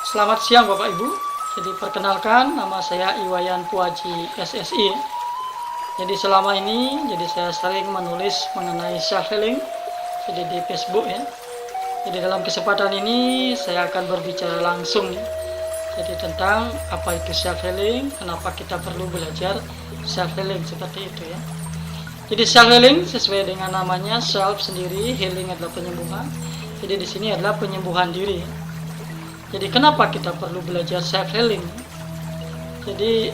Selamat siang Bapak Ibu. Jadi perkenalkan, nama saya Iwayan Puaji SSI. Jadi selama ini saya sering menulis mengenai self healing jadi di Facebook ya. Jadi dalam kesempatan ini saya akan berbicara langsung ya. Jadi tentang apa itu self healing, kenapa kita perlu belajar self healing seperti itu ya. Jadi self healing sesuai dengan namanya, self sendiri, healing adalah penyembuhan. Jadi di sini adalah penyembuhan diri. Jadi kenapa kita perlu belajar self healing? Jadi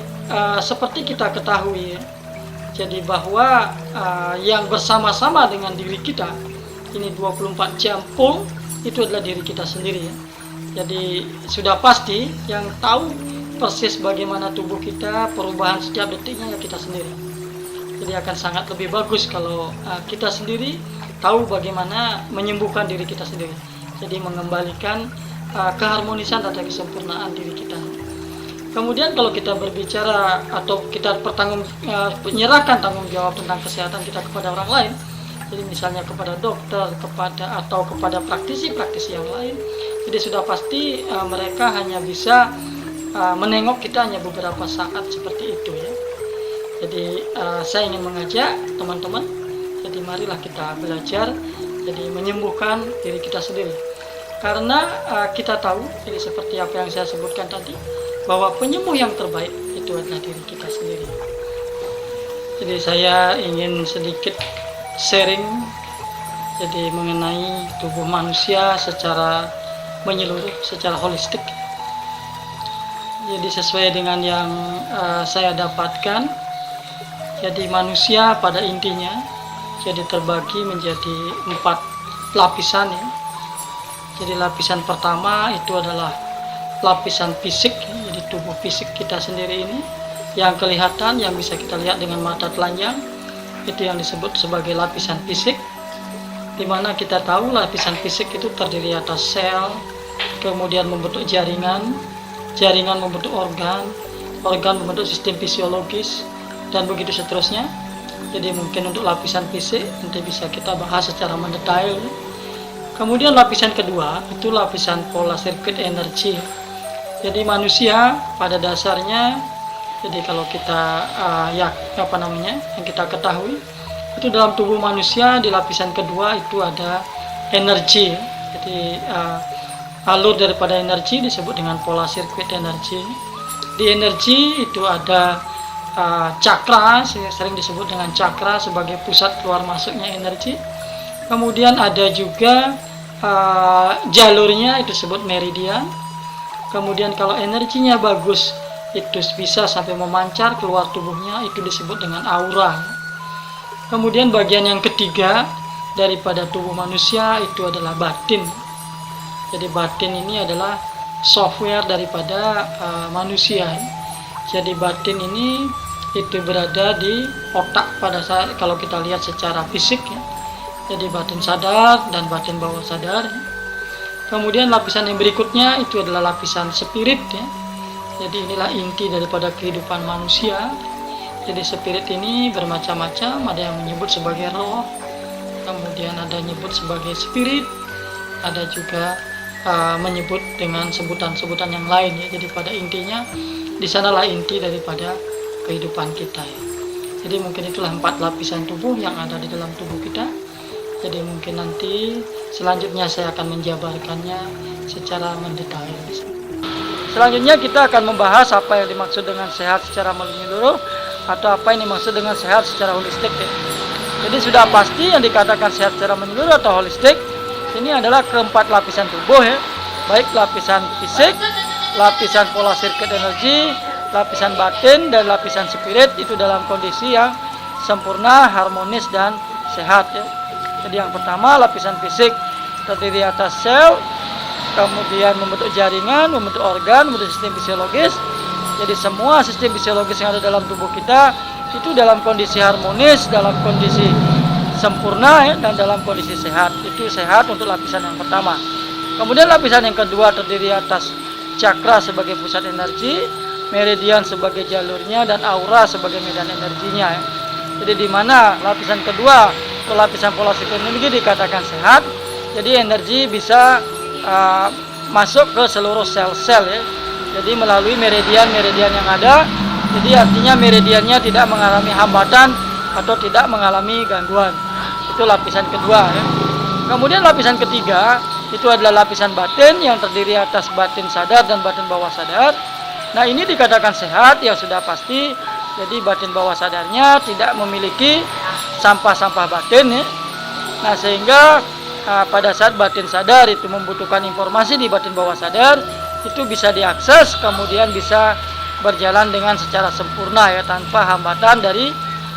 seperti kita ketahui, jadi bahwa yang bersama-sama dengan diri kita ini 24 jam full itu adalah diri kita sendiri ya. Jadi sudah pasti yang tahu persis bagaimana tubuh kita, perubahan setiap detiknya ya kita sendiri. Jadi akan sangat lebih bagus kalau kita sendiri tahu bagaimana menyembuhkan diri kita sendiri. Jadi mengembalikan keharmonisan dan kesempurnaan diri kita. Kemudian kalau kita berbicara atau kita menyerahkan tanggung jawab tentang kesehatan kita kepada orang lain, jadi misalnya kepada dokter, kepada praktisi-praktisi yang lain, jadi sudah pasti mereka hanya bisa menengok kita hanya beberapa saat seperti itu ya. Jadi saya ingin mengajak teman-teman, jadi marilah kita belajar jadi menyembuhkan diri kita sendiri. Karena kita tahu, jadi seperti apa yang saya sebutkan tadi, bahwa penyembuh yang terbaik itu adalah diri kita sendiri. Jadi saya ingin sedikit sharing jadi mengenai tubuh manusia secara menyeluruh, secara holistik. Jadi sesuai dengan yang saya dapatkan, jadi manusia pada intinya jadi terbagi menjadi 4 lapisan ya. Jadi lapisan pertama itu adalah lapisan fisik, jadi tubuh fisik kita sendiri ini yang kelihatan, yang bisa kita lihat dengan mata telanjang, itu yang disebut sebagai lapisan fisik, dimana kita tahu lapisan fisik itu terdiri atas sel, kemudian membentuk jaringan, jaringan membentuk organ, organ membentuk sistem fisiologis, dan begitu seterusnya. Jadi mungkin untuk lapisan fisik nanti bisa kita bahas secara mendetail. Kemudian lapisan kedua itu lapisan pola sirkuit energi. Jadi manusia pada dasarnya, jadi kalau kita yang kita ketahui, itu dalam tubuh manusia di lapisan kedua itu ada energi. Jadi alur daripada energi disebut dengan pola sirkuit energi. Di energi itu ada cakra, sering disebut dengan cakra sebagai pusat keluar masuknya energi. Kemudian ada juga jalurnya itu disebut meridian. Kemudian kalau energinya bagus itu bisa sampai memancar keluar tubuhnya, itu disebut dengan aura. Kemudian bagian yang ketiga daripada tubuh manusia itu adalah batin. Jadi batin ini adalah software daripada manusia. Jadi batin ini itu berada di otak pada saat kalau kita lihat secara fisik ya. Jadi batin sadar dan batin bawah sadar ya. Kemudian lapisan yang berikutnya itu adalah lapisan spirit ya. Jadi inilah inti daripada kehidupan manusia. Jadi spirit ini bermacam-macam, ada yang menyebut sebagai roh, kemudian ada yang menyebut sebagai spirit, ada juga menyebut dengan sebutan-sebutan yang lain ya. Jadi pada intinya di sanalah inti daripada kehidupan kita ya. Jadi mungkin itulah 4 lapisan tubuh yang ada di dalam tubuh kita. Jadi mungkin nanti selanjutnya saya akan menjabarkannya secara mendetail. Selanjutnya kita akan membahas apa yang dimaksud dengan sehat secara menyeluruh atau apa yang dimaksud dengan sehat secara holistik ya. Jadi sudah pasti yang dikatakan sehat secara menyeluruh atau holistik ini adalah keempat lapisan tubuh ya. Baik lapisan fisik, lapisan pola sirkuit energi, lapisan batin, dan lapisan spirit itu dalam kondisi yang sempurna, harmonis, dan sehat ya. Jadi yang pertama lapisan fisik terdiri atas sel, kemudian membentuk jaringan, membentuk organ, membentuk sistem fisiologis. Jadi semua sistem fisiologis yang ada dalam tubuh kita itu dalam kondisi harmonis, dalam kondisi sempurna ya, dan dalam kondisi sehat. Itu sehat untuk lapisan yang pertama. Kemudian lapisan yang kedua terdiri atas cakra sebagai pusat energi, meridian sebagai jalurnya, dan aura sebagai medan energinya ya. Jadi di mana lapisan kedua lapisan pola sirkuit energi dikatakan sehat, jadi energi bisa masuk ke seluruh sel-sel ya. Jadi melalui meridian-meridian yang ada. Jadi artinya meridiannya tidak mengalami hambatan atau tidak mengalami gangguan. Itu lapisan kedua ya. Kemudian lapisan ketiga itu adalah lapisan batin yang terdiri atas batin sadar dan batin bawah sadar. Nah, ini dikatakan sehat ya sudah pasti. Jadi batin bawah sadarnya tidak memiliki sampah-sampah batin ya. Nah, sehingga pada saat batin sadar itu membutuhkan informasi di batin bawah sadar, itu bisa diakses, kemudian bisa berjalan dengan secara sempurna ya, tanpa hambatan dari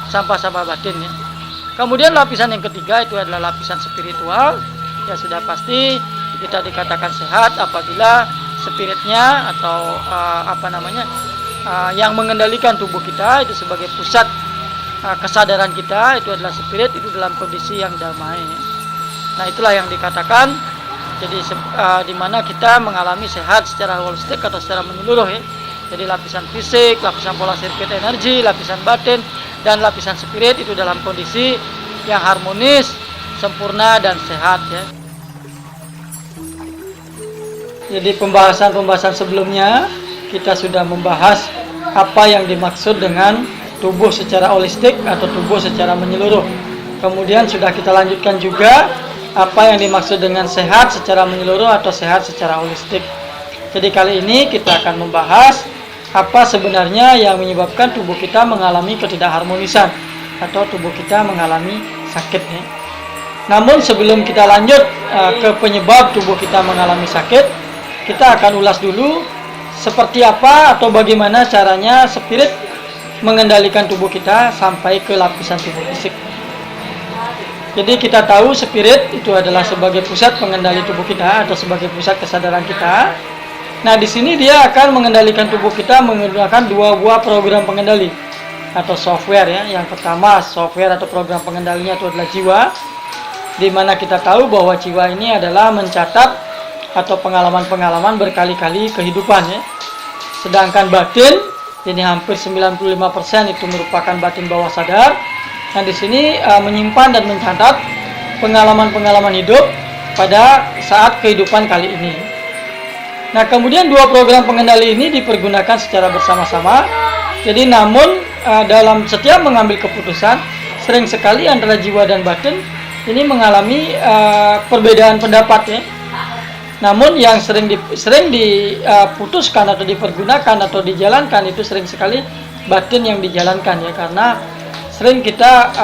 sampah-sampah batin ya. Kemudian lapisan yang ketiga itu adalah lapisan spiritual. Ya sudah pasti kita dikatakan sehat apabila spiritnya atau yang mengendalikan tubuh kita itu sebagai pusat kesadaran kita itu adalah spirit, itu dalam kondisi yang damai. Nah, itulah yang dikatakan jadi di mana kita mengalami sehat secara holistik atau secara menyeluruh ya. Jadi lapisan fisik, lapisan pola sirkuit energi, lapisan batin, dan lapisan spirit itu dalam kondisi yang harmonis, sempurna, dan sehat ya. Jadi pembahasan sebelumnya kita sudah membahas apa yang dimaksud dengan tubuh secara holistik atau tubuh secara menyeluruh. Kemudian sudah kita lanjutkan juga apa yang dimaksud dengan sehat secara menyeluruh atau sehat secara holistik. Jadi kali ini kita akan membahas apa sebenarnya yang menyebabkan tubuh kita mengalami ketidakharmonisan atau tubuh kita mengalami sakit ya. Namun sebelum kita lanjut ke penyebab tubuh kita mengalami sakit, kita akan ulas dulu seperti apa atau bagaimana caranya spirit mengendalikan tubuh kita sampai ke lapisan tubuh fisik. Jadi kita tahu spirit itu adalah sebagai pusat pengendali tubuh kita atau sebagai pusat kesadaran kita. Nah, di sini dia akan mengendalikan tubuh kita menggunakan dua buah program pengendali atau software ya. Yang pertama, software atau program pengendalinya itu adalah jiwa, di mana kita tahu bahwa jiwa ini adalah mencatat atau pengalaman-pengalaman berkali-kali kehidupan ya. Sedangkan batin ini hampir 95% itu merupakan batin bawah sadar. Nah, di sini menyimpan dan mencatat pengalaman-pengalaman hidup pada saat kehidupan kali ini. Nah, kemudian dua program pengendali ini dipergunakan secara bersama-sama. Jadi namun dalam setiap mengambil keputusan, sering sekali antara jiwa dan batin ini mengalami perbedaan pendapat ya. Namun yang sering diputuskan atau dipergunakan atau dijalankan itu sering sekali batin yang dijalankan ya, karena sering kita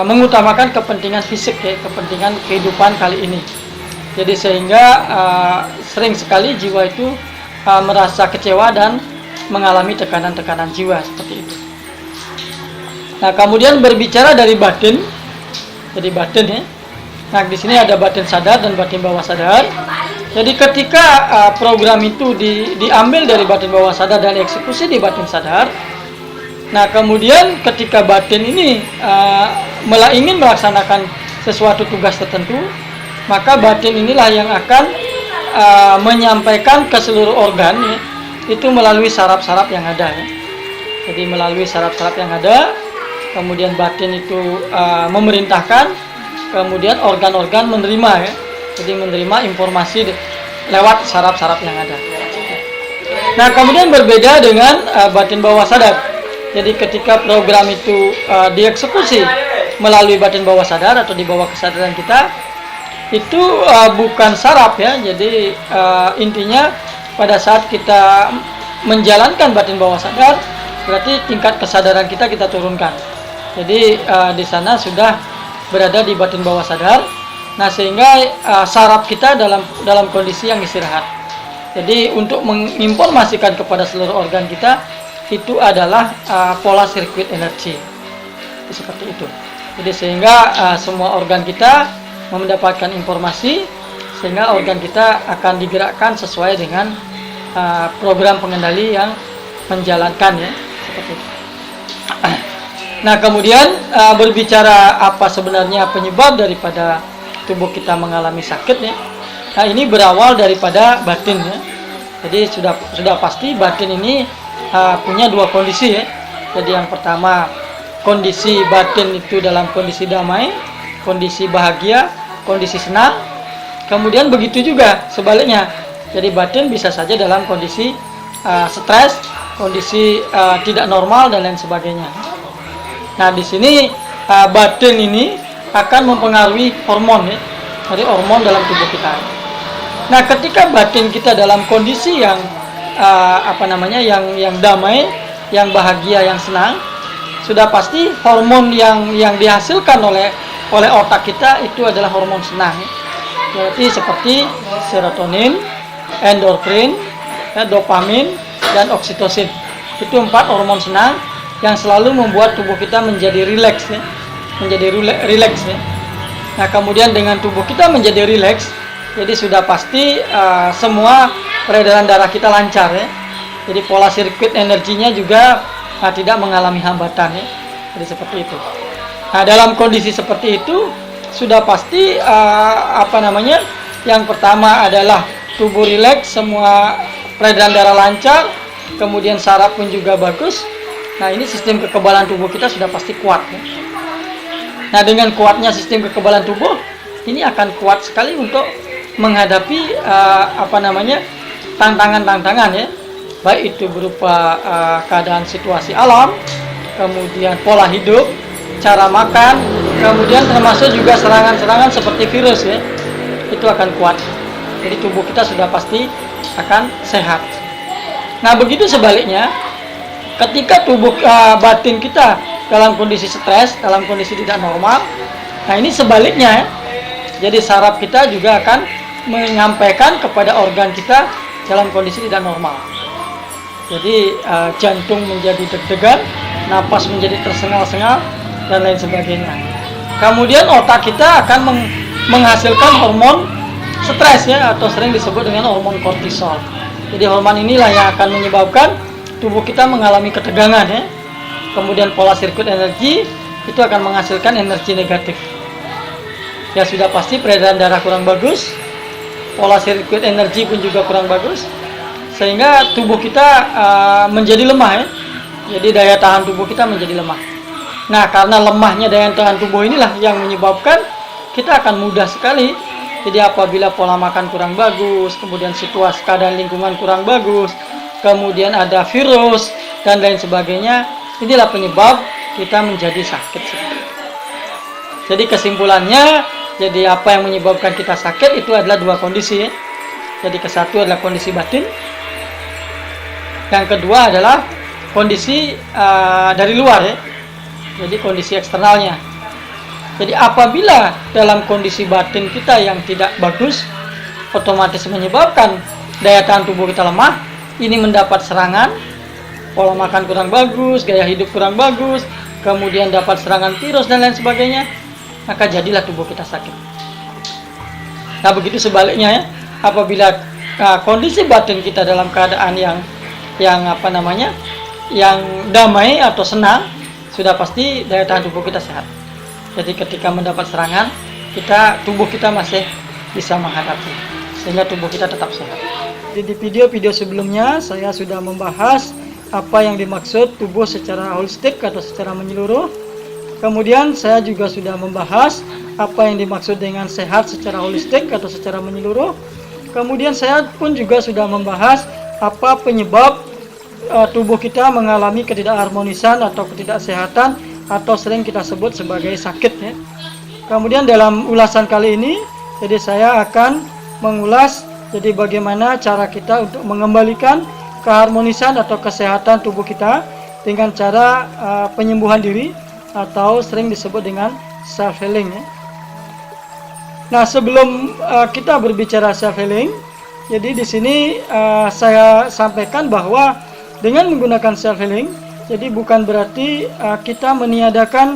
mengutamakan kepentingan fisik ya, kepentingan kehidupan kali ini. Jadi sehingga sering sekali jiwa itu merasa kecewa dan mengalami tekanan-tekanan jiwa seperti itu. Nah, kemudian berbicara dari batin, jadi batin ya. Nah, di sini ada batin sadar dan batin bawah sadar. Jadi ketika program itu diambil dari batin bawah sadar dan eksekusi di batin sadar, nah kemudian ketika batin ini ingin melaksanakan sesuatu tugas tertentu, maka batin inilah yang akan menyampaikan ke seluruh organ ya, itu melalui saraf-saraf yang ada ya. Jadi melalui saraf-saraf yang ada, kemudian batin itu memerintahkan, kemudian organ-organ menerima ya. Jadi menerima informasi lewat saraf-saraf yang ada. Nah, kemudian berbeda dengan batin bawah sadar. Jadi ketika program itu dieksekusi melalui batin bawah sadar atau di bawah kesadaran kita, itu bukan saraf ya. Jadi intinya pada saat kita menjalankan batin bawah sadar, berarti tingkat kesadaran kita turunkan. Jadi di sana sudah berada di batin bawah sadar. Nah, sehingga saraf kita dalam kondisi yang istirahat. Jadi untuk menginformasikan kepada seluruh organ kita itu adalah pola sirkuit energi. Seperti itu. Jadi sehingga semua organ kita mendapatkan informasi, sehingga organ kita akan digerakkan sesuai dengan program pengendali yang menjalankan ya, seperti itu. Nah, kemudian berbicara apa sebenarnya penyebab daripada tubuh kita mengalami sakit ya. Nah, ini berawal daripada batin ya. Jadi sudah pasti batin ini punya dua kondisi ya. Jadi yang pertama, kondisi batin itu dalam kondisi damai, kondisi bahagia, kondisi senang. Kemudian begitu juga sebaliknya. Jadi batin bisa saja dalam kondisi stres, kondisi tidak normal dan lain sebagainya. Nah, di sini batin ini akan mempengaruhi hormon ya, dari hormon dalam tubuh kita. Nah, ketika batin kita dalam kondisi yang yang damai, yang bahagia, yang senang, sudah pasti hormon yang dihasilkan oleh otak kita itu adalah hormon senang. Berarti seperti serotonin, endorfin, dopamin, dan oksitosin. Itu 4 hormon senang yang selalu membuat tubuh kita menjadi rileks ya. Nah, kemudian dengan tubuh kita menjadi rileks, jadi sudah pasti semua peredaran darah kita lancar ya. Jadi pola sirkuit energinya juga tidak mengalami hambatan ya. Jadi seperti itu. Nah, dalam kondisi seperti itu sudah pasti yang pertama adalah tubuh rileks, semua peredaran darah lancar, kemudian saraf pun juga bagus. Nah, ini sistem kekebalan tubuh kita sudah pasti kuat ya. Nah, dengan kuatnya sistem kekebalan tubuh, ini akan kuat sekali untuk menghadapi tantangan-tantangan ya. Baik itu berupa keadaan situasi alam, kemudian pola hidup, cara makan, kemudian termasuk juga serangan-serangan seperti virus ya. Itu akan kuat. Jadi tubuh kita sudah pasti akan sehat. Nah, begitu sebaliknya, ketika tubuh batin kita dalam kondisi stres, dalam kondisi tidak normal, nah ini sebaliknya. Jadi saraf kita juga akan menyampaikan kepada organ kita dalam kondisi tidak normal. Jadi jantung menjadi deg-degan, napas menjadi tersengal-sengal, dan lain sebagainya. Kemudian otak kita akan menghasilkan hormon stres ya, atau sering disebut dengan hormon kortisol. Jadi hormon inilah yang akan menyebabkan tubuh kita mengalami ketegangan ya. Kemudian pola sirkuit energi itu akan menghasilkan energi negatif. Ya sudah pasti peredaran darah kurang bagus, pola sirkuit energi pun juga kurang bagus, sehingga tubuh kita menjadi lemah ya. Jadi daya tahan tubuh kita menjadi lemah. Nah, karena lemahnya daya tahan tubuh inilah yang menyebabkan kita akan mudah sekali. Jadi apabila pola makan kurang bagus, kemudian situasi keadaan lingkungan kurang bagus, kemudian ada virus dan lain sebagainya, inilah penyebab kita menjadi sakit. Jadi kesimpulannya, jadi apa yang menyebabkan kita sakit itu adalah 2 kondisi ya. Jadi satu adalah kondisi batin, yang kedua adalah kondisi dari luar ya. Jadi kondisi eksternalnya. Jadi apabila dalam kondisi batin kita yang tidak bagus, otomatis menyebabkan daya tahan tubuh kita lemah, ini mendapat serangan, pola makan kurang bagus, gaya hidup kurang bagus, kemudian dapat serangan virus dan lain sebagainya, maka jadilah tubuh kita sakit. Nah, begitu sebaliknya ya, apabila kondisi batin kita dalam keadaan yang damai atau senang, sudah pasti daya tahan tubuh kita sehat. Jadi ketika mendapat serangan, tubuh kita masih bisa menghadapi, sehingga tubuh kita tetap sehat. Jadi di video-video sebelumnya saya sudah membahas apa yang dimaksud tubuh secara holistik atau secara menyeluruh. Kemudian saya juga sudah membahas apa yang dimaksud dengan sehat secara holistik atau secara menyeluruh. Kemudian saya pun juga sudah membahas apa penyebab tubuh kita mengalami ketidakharmonisan atau ketidaksehatan, atau sering kita sebut sebagai sakit ya. Kemudian dalam ulasan kali ini, jadi saya akan mengulas jadi bagaimana cara kita untuk mengembalikan keharmonisan atau kesehatan tubuh kita dengan cara penyembuhan diri atau sering disebut dengan self healing ya. Nah, sebelum kita berbicara self healing, jadi di sini saya sampaikan bahwa dengan menggunakan self healing, jadi bukan berarti kita meniadakan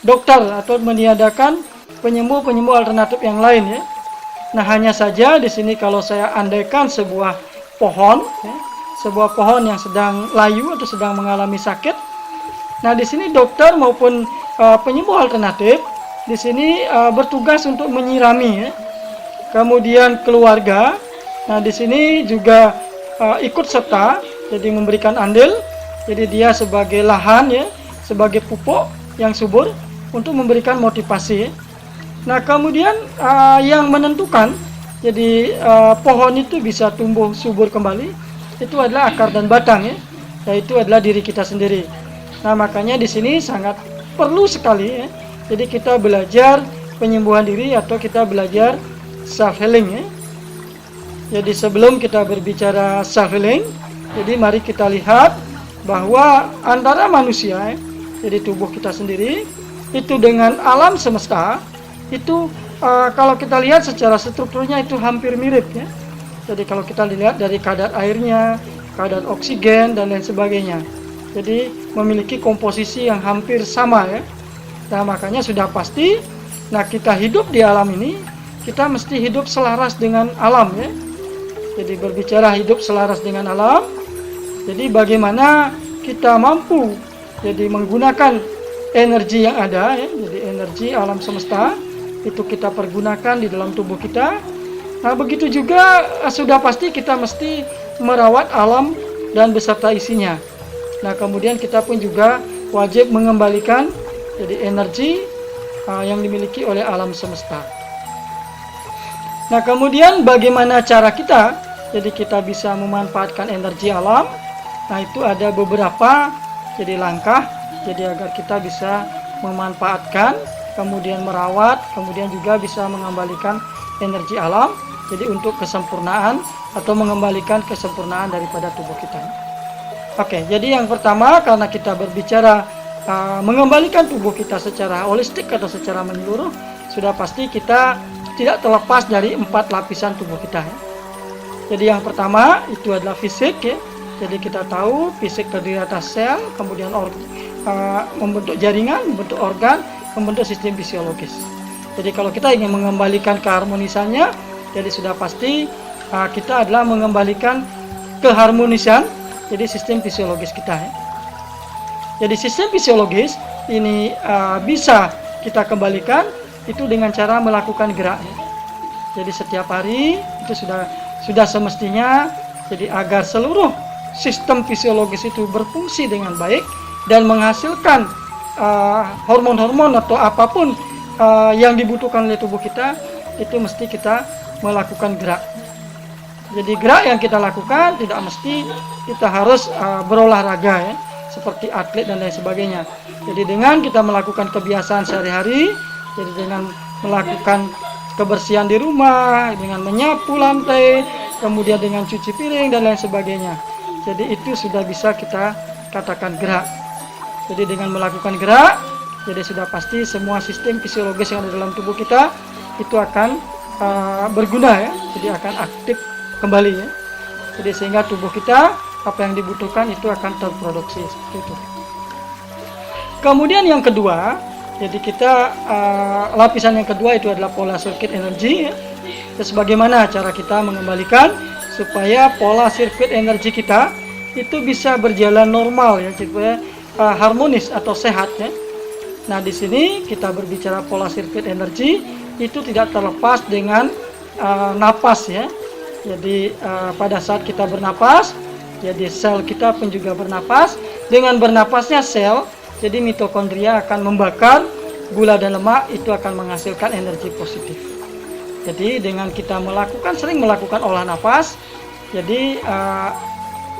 dokter atau meniadakan penyembuh alternatif yang lain ya. Nah, hanya saja di sini kalau saya andaikan sebuah pohon ya, sebuah pohon yang sedang layu atau sedang mengalami sakit. Nah, di sini dokter maupun penyembuh alternatif di sini bertugas untuk menyirami ya. Kemudian keluarga, nah di sini juga ikut serta, jadi memberikan andil. Jadi dia sebagai lahan ya, sebagai pupuk yang subur untuk memberikan motivasi. Nah, kemudian yang menentukan Jadi pohon itu bisa tumbuh subur kembali, itu adalah akar dan batang ya, yaitu adalah diri kita sendiri. Nah, makanya di sini sangat perlu sekali ya. Jadi kita belajar penyembuhan diri atau kita belajar self healing ya. Jadi sebelum kita berbicara self healing, jadi mari kita lihat bahwa antara manusia, jadi tubuh kita sendiri, itu dengan alam semesta, itu kalau kita lihat secara strukturnya itu hampir mirip ya. Jadi kalau kita lihat dari kadar airnya, kadar oksigen dan lain sebagainya. Jadi memiliki komposisi yang hampir sama ya. Nah, makanya sudah pasti, nah kita hidup di alam ini, kita mesti hidup selaras dengan alam ya. Jadi berbicara hidup selaras dengan alam, jadi bagaimana kita mampu jadi menggunakan energi yang ada ya, jadi energi alam semesta itu kita pergunakan di dalam tubuh kita. Nah, begitu juga sudah pasti kita mesti merawat alam dan beserta isinya. Nah, kemudian kita pun juga wajib mengembalikan jadi energi yang dimiliki oleh alam semesta. Nah, kemudian bagaimana cara kita jadi kita bisa memanfaatkan energi alam? Nah, itu ada beberapa jadi langkah jadi agar kita bisa memanfaatkan, kemudian merawat, kemudian juga bisa mengembalikan energi alam jadi untuk kesempurnaan atau mengembalikan kesempurnaan daripada tubuh kita. Oke, jadi yang pertama, karena kita berbicara mengembalikan tubuh kita secara holistik atau secara menyeluruh, sudah pasti kita tidak terlepas dari 4 lapisan tubuh kita ya. Jadi yang pertama itu adalah fisik ya. Jadi kita tahu fisik terdiri atas sel, kemudian membentuk jaringan, membentuk organ, membentuk sistem fisiologis. Jadi kalau kita ingin mengembalikan keharmonisannya, jadi sudah pasti kita adalah mengembalikan keharmonisan jadi sistem fisiologis kita ya. Jadi sistem fisiologis ini bisa kita kembalikan itu dengan cara melakukan gerak ya. Jadi setiap hari itu sudah semestinya jadi agar seluruh sistem fisiologis itu berfungsi dengan baik dan menghasilkan hormon-hormon atau apapun yang dibutuhkan oleh tubuh kita, itu mesti kita melakukan gerak. Jadi gerak yang kita lakukan tidak mesti kita harus berolahraga ya, seperti atlet dan lain sebagainya. Jadi dengan kita melakukan kebiasaan sehari-hari, jadi dengan melakukan kebersihan di rumah, dengan menyapu lantai, kemudian dengan cuci piring dan lain sebagainya. Jadi itu sudah bisa kita katakan gerak. Jadi dengan melakukan gerak, jadi sudah pasti semua sistem fisiologis yang ada dalam tubuh kita itu akan berguna ya. Jadi akan aktif kembali ya. Jadi sehingga tubuh kita apa yang dibutuhkan itu akan terproduksi seperti itu. Kemudian yang kedua, jadi kita lapisan yang kedua itu adalah pola sirkuit energi ya. Terus bagaimana cara kita mengembalikan supaya pola sirkuit energi kita itu bisa berjalan normal ya, supaya harmonis atau sehat ya. Nah, di sini kita berbicara pola sirkuit energi itu tidak terlepas dengan napas ya. Jadi pada saat kita bernapas, jadi sel kita pun juga bernapas. Dengan bernapasnya sel, jadi mitokondria akan membakar gula dan lemak, itu akan menghasilkan energi positif. Jadi dengan kita sering melakukan olah napas, jadi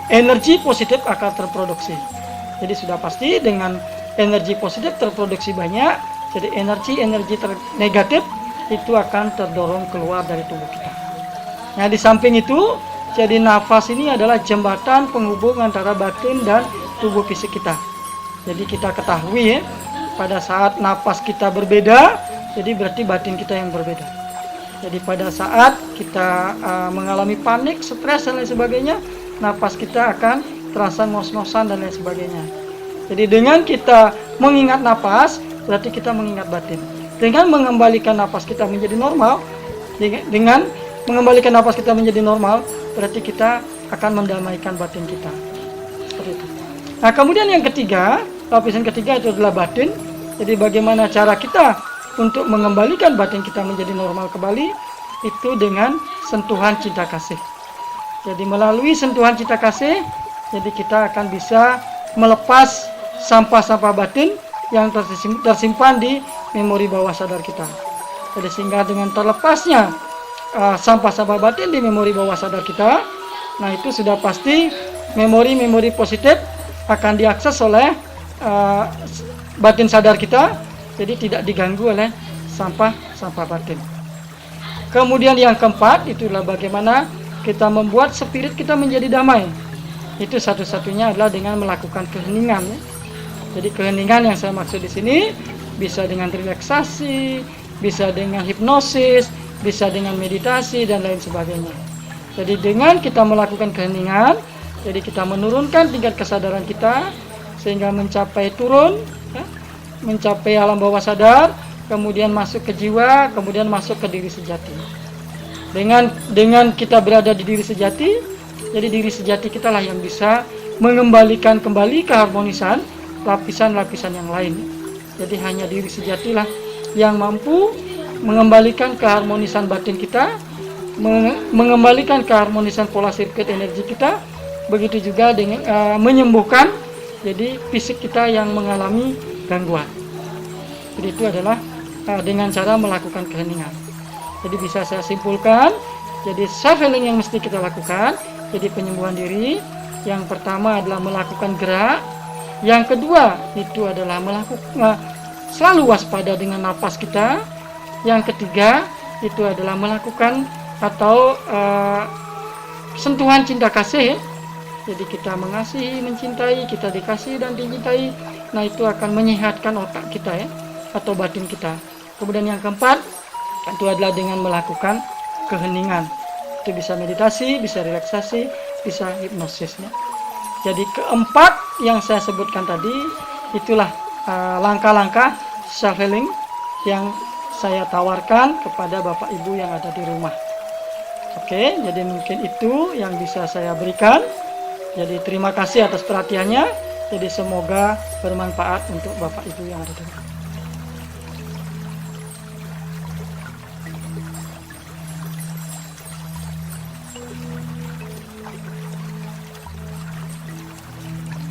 energi positif akan terproduksi. Jadi sudah pasti dengan energi positif terproduksi banyak, jadi energi negatif itu akan terdorong keluar dari tubuh kita. Nah, di samping itu, jadi nafas ini adalah jembatan penghubung antara batin dan tubuh fisik kita. Jadi kita ketahui ya, pada saat nafas kita berbeda, jadi berarti batin kita yang berbeda. Jadi pada saat kita mengalami panik, stres dan lain sebagainya, nafas kita akan terasa ngos-ngosan dan lain sebagainya. Jadi dengan kita mengingat nafas, berarti kita mengingat batin. Dengan mengembalikan nafas kita menjadi normal, dengan mengembalikan nafas kita menjadi normal, berarti kita akan mendamaikan batin kita. Seperti itu. Nah, kemudian yang ketiga, lapisan ketiga itu adalah batin. Jadi bagaimana cara kita untuk mengembalikan batin kita menjadi normal kembali, itu dengan sentuhan cinta kasih. Jadi melalui sentuhan cinta kasih, jadi kita akan bisa melepas sampah-sampah batin yang tersimpan di memori bawah sadar kita. Jadi sehingga dengan terlepasnya sampah-sampah batin di memori bawah sadar kita, nah itu sudah pasti memori-memori positif akan diakses oleh batin sadar kita, jadi tidak diganggu oleh sampah-sampah batin. Kemudian yang keempat, itulah bagaimana kita membuat spirit kita menjadi damai. Itu satu-satunya adalah dengan melakukan keheningan. Jadi keheningan yang saya maksud di sini bisa dengan relaksasi, bisa dengan hipnosis, bisa dengan meditasi dan lain sebagainya. Jadi dengan kita melakukan keheningan, jadi kita menurunkan tingkat kesadaran kita sehingga mencapai turun, mencapai alam bawah sadar, kemudian masuk ke jiwa, kemudian masuk ke diri sejati. Dengan kita berada di diri sejati, jadi diri sejati kita lah yang bisa mengembalikan kembali keharmonisan lapisan-lapisan yang lain. Jadi hanya diri sejatilah yang mampu mengembalikan keharmonisan batin kita, mengembalikan keharmonisan pola sirkuit energi kita, begitu juga dengan menyembuhkan jadi fisik kita yang mengalami gangguan. Jadi itu adalah dengan cara melakukan keheningan. Jadi bisa saya simpulkan, jadi self healing yang mesti kita lakukan, jadi penyembuhan diri. Yang pertama adalah melakukan gerak. Yang kedua itu adalah melakukan selalu waspada dengan napas kita. Yang ketiga itu adalah melakukan atau sentuhan cinta kasih. Jadi kita mengasihi, mencintai, kita dikasih dan dicintai. Nah itu akan menyehatkan otak kita atau batin kita. Kemudian yang keempat itu adalah dengan melakukan keheningan. Itu bisa meditasi, bisa relaksasi, bisa hipnosisnya. Jadi keempat yang saya sebutkan tadi, itulah langkah-langkah self healing yang saya tawarkan kepada Bapak Ibu yang ada di rumah. Oke, jadi mungkin itu yang bisa saya berikan. Jadi terima kasih atas perhatiannya. Jadi semoga bermanfaat untuk Bapak Ibu yang ada di rumah.